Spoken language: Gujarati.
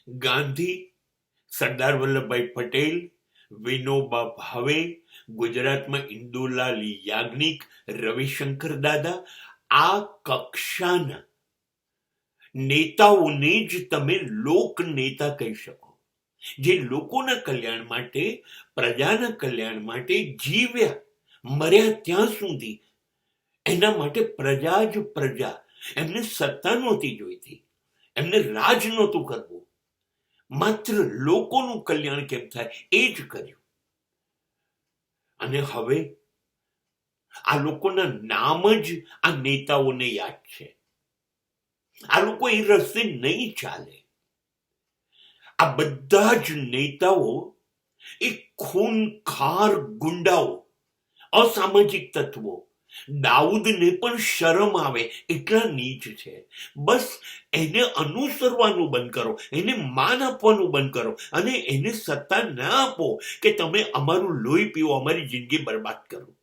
ગાંધી, સરદાર વલ્લભભાઈ પટેલ, વિનોબા ભાવે, ગુજરાતમાં ઇન્દુલાલ યાજ્ઞિક, રવિશંકર દાદા, આ કક્ષાના નેતાઓને જ તમે લોક નેતા કહી શકો, જે લોકોના કલ્યાણ માટે, પ્રજાના કલ્યાણ માટે જીવ્યા, મર્યા ત્યાં સુધી. એના માટે પ્રજા જ પ્રજા. એમને સત્તા નહોતી જોઈતી, એમને રાજ નહોતું કરવું, માત્ર લોકોનું કલ્યાણ કેમ થાય એ જ કર્યું. અને હવે આ લોકોના નામ જ આ નેતાઓને યાદ છે. આ લોકો એ રસ્તે નહીં ચાલે. આ બધા જ નેતાઓ એ ખૂનખાર ગુંડાઓ, અસામાજિક તત્વો, દાઉદને પણ શરમ આવે એટલા નીચ છે. બસ એને અનુસરવાનું બંધ કરો, એને માન આપવાનું બંધ કરો અને એને સત્તા ના આપો કે તમે અમારું લોહી પીવો, અમારી જિંદગી બરબાદ કરો.